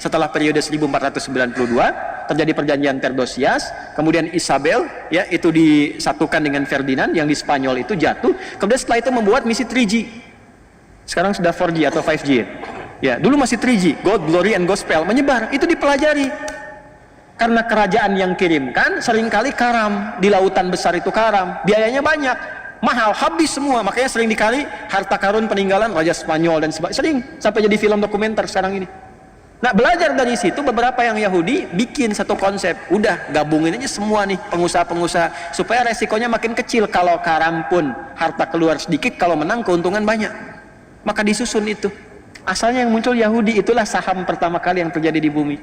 setelah periode 1492 terjadi perjanjian Theodosius, kemudian Isabel ya itu disatukan dengan Ferdinand yang di Spanyol itu jatuh, kemudian setelah itu membuat misi 3G. Sekarang sudah 4G atau 5G ya, dulu masih 3G, God, Glory, and Gospel, menyebar, itu dipelajari. Karena kerajaan yang kirimkan seringkali karam, di lautan besar itu karam, biayanya banyak, mahal, habis semua, makanya sering dikali harta karun peninggalan Raja Spanyol dan sebagainya, sering sampai jadi film dokumenter sekarang ini. Nah, belajar dari situ beberapa yang Yahudi bikin satu konsep, udah gabungin aja semua nih pengusaha-pengusaha supaya resikonya makin kecil. Kalau karam pun harta keluar sedikit, kalau menang keuntungan banyak, maka disusun itu. Asalnya yang muncul Yahudi, itulah saham pertama kali yang terjadi di bumi,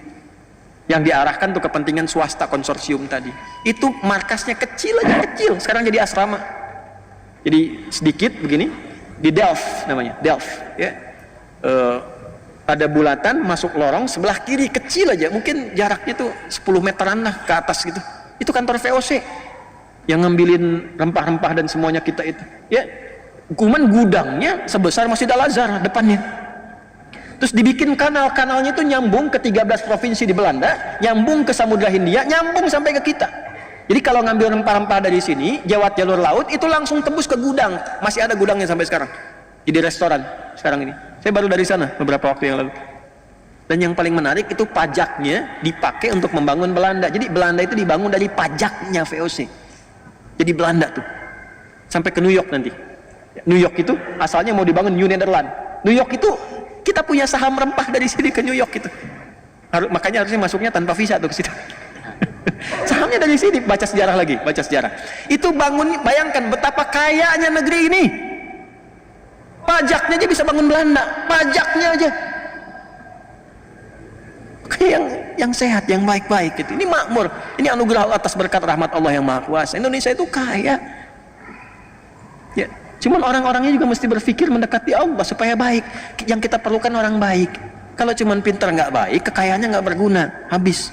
yang diarahkan untuk kepentingan swasta konsorsium tadi. Itu markasnya kecil aja, kecil, sekarang jadi asrama. Jadi sedikit begini, di Delft namanya, Delft ya. Ada bulatan masuk lorong sebelah kiri, kecil aja, mungkin jaraknya tuh 10 meteran lah ke atas gitu. Itu kantor VOC yang ngambilin rempah-rempah dan semuanya kita itu ya. Kuman gudangnya sebesar Masjid Al-Azhar depannya. Terus dibikin kanalnya itu nyambung ke 13 provinsi di Belanda, nyambung ke Samudra Hindia, nyambung sampai ke kita. Jadi kalau ngambil rempah-rempah dari sini, lewat jalur laut, itu langsung tembus ke gudang. Masih ada gudangnya sampai sekarang. Jadi restoran sekarang ini. Saya baru dari sana beberapa waktu yang lalu. Dan yang paling menarik itu pajaknya dipakai untuk membangun Belanda. Jadi Belanda itu dibangun dari pajaknya VOC. Jadi Belanda tuh sampai ke New York nanti. New York itu asalnya mau dibangun New Netherlands. New York itu kita punya saham rempah dari sini ke New York itu. Makanya harusnya masuknya tanpa visa tuh ke situ. Sahamnya dari sini. Baca sejarah lagi, baca sejarah. Itu bangun, bayangkan betapa kayanya negeri ini. Pajaknya aja bisa bangun Belanda, pajaknya aja. Yang sehat, yang baik-baik gitu. Ini makmur, ini anugerah Allah atas berkat rahmat Allah yang Maha Kuasa. Indonesia itu kaya. Ya, cuman orang-orangnya juga mesti berpikir mendekati Allah supaya baik. Yang kita perlukan orang baik. Kalau cuman pintar nggak baik, kekayaannya nggak berguna, habis.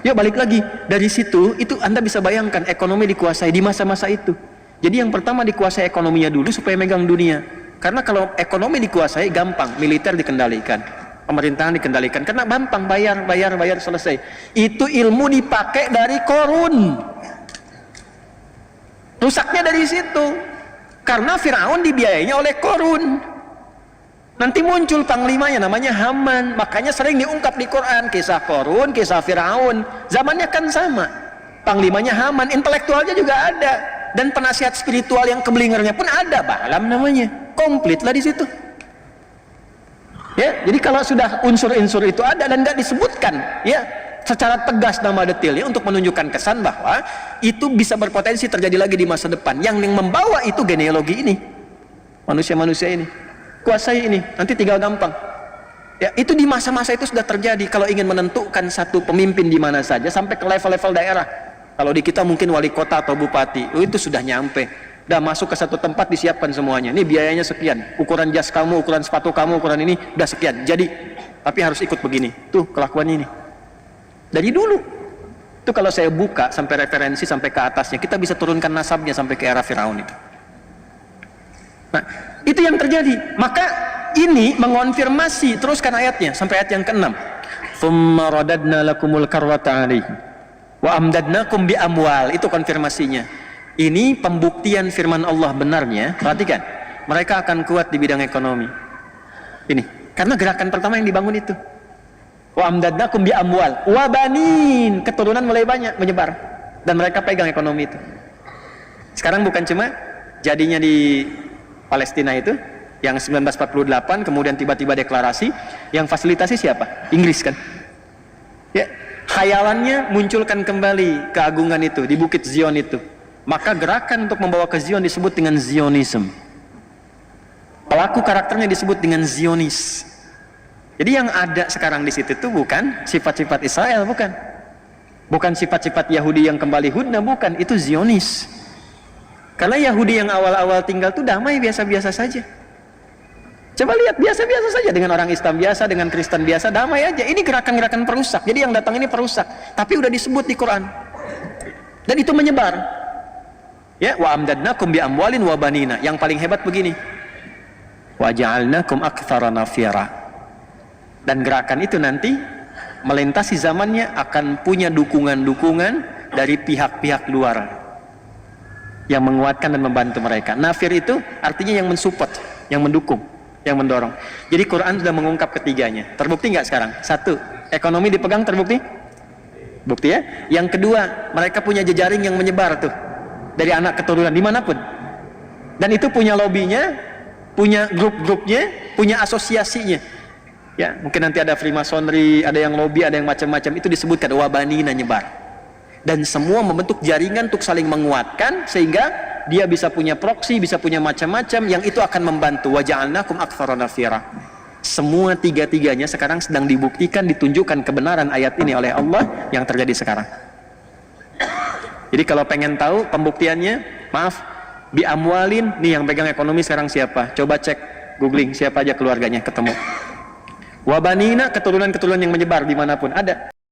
Ya balik lagi dari situ, itu Anda bisa bayangkan ekonomi dikuasai di masa-masa itu. Jadi yang pertama dikuasai ekonominya dulu supaya megang dunia. Karena kalau ekonomi dikuasai gampang, militer dikendalikan, pemerintahan dikendalikan, karena gampang bayar selesai. Itu ilmu dipakai dari Korun. Rusaknya dari situ. Karena Firaun dibiayainya oleh Korun. Nanti muncul panglimanya namanya Haman. Makanya sering diungkap di Quran kisah Korun, kisah Firaun. Zamannya kan sama. Panglimanya Haman, intelektualnya juga ada. Dan penasihat spiritual yang kebelingernya pun ada, Balaam namanya. Komplit lah di situ. Ya, jadi kalau sudah unsur-unsur itu ada dan nggak disebutkan, ya, secara tegas nama detailnya untuk menunjukkan kesan bahwa itu bisa berpotensi terjadi lagi di masa depan. Yang membawa itu genealogi ini, manusia-manusia ini, kuasai ini, nanti tinggal gampang. Ya, itu di masa-masa itu sudah terjadi. Kalau ingin menentukan satu pemimpin di mana saja sampai ke level-level daerah. Kalau di kita mungkin wali kota atau bupati, itu sudah nyampe. Udah masuk ke satu tempat disiapkan semuanya. Ini biayanya sekian, ukuran jas kamu, ukuran sepatu kamu, ukuran ini udah sekian. Jadi, tapi harus ikut begini. Tuh kelakuannya ini. Dari dulu. Itu kalau saya buka sampai referensi sampai ke atasnya, kita bisa turunkan nasabnya sampai ke era Firaun itu. Nah, itu yang terjadi. Maka ini mengonfirmasi, teruskan ayatnya sampai ayat yang ke-6. Tsumma radadna lakumul karwata 'alaihim wa amdadnakum bi amwal. Itu konfirmasinya. Ini pembuktian firman Allah benarnya. Perhatikan, mereka akan kuat di bidang ekonomi. Ini karena gerakan pertama yang dibangun itu. Wa amdadnakum bi amwal wa banin, keturunan mulai banyak menyebar dan mereka pegang ekonomi itu. Sekarang bukan cuma jadinya di Palestina itu yang 1948 kemudian tiba-tiba deklarasi, yang fasilitasi siapa? Inggris kan? Ya, khayalannya munculkan kembali keagungan itu di Bukit Zion itu. Maka gerakan untuk membawa ke Zion disebut dengan Zionism. Pelaku karakternya disebut dengan Zionis. Jadi yang ada sekarang di situ itu bukan sifat-sifat Israel, bukan. Bukan sifat-sifat Yahudi yang kembali hudna, bukan. Itu Zionis. Karena Yahudi yang awal-awal tinggal itu damai, biasa-biasa saja. Coba lihat, biasa-biasa saja dengan orang Islam biasa, dengan Kristen biasa, damai aja. Ini gerakan-gerakan perusak. Jadi yang datang ini perusak. Tapi udah disebut di Quran. Dan itu menyebar. Ya, wa amdadnakum bi amwalin wa banina. Yang paling hebat begini. Wa ja'alnakum aktsara nafira. Dan gerakan itu nanti melintasi zamannya akan punya dukungan-dukungan dari pihak-pihak luar yang menguatkan dan membantu mereka. Nafir itu artinya yang mensupport, yang mendukung, yang mendorong. Jadi Quran sudah mengungkap ketiganya. Terbukti nggak sekarang? Satu, ekonomi dipegang, terbukti? Bukti ya. Yang kedua, mereka punya jejaring yang menyebar tuh dari anak keturunan dimanapun. Dan itu punya lobbynya, punya grup-grupnya, punya asosiasinya. Ya, mungkin nanti ada Freemasonry, ada yang lobby, ada yang macam-macam. Itu disebutkan wabanina, nyebar. Dan semua membentuk jaringan untuk saling menguatkan sehingga dia bisa punya proksi, bisa punya macam-macam yang itu akan membantu. Waja'alnakum aktsara nafira. Semua tiga-tiganya sekarang sedang dibuktikan, ditunjukkan kebenaran ayat ini oleh Allah yang terjadi sekarang. Jadi kalau pengen tahu pembuktiannya, maaf, bi amwalin, nih yang pegang ekonomi sekarang siapa? Coba cek googling siapa aja keluarganya, ketemu. Wabanina, keturunan-keturunan yang menyebar dimanapun ada.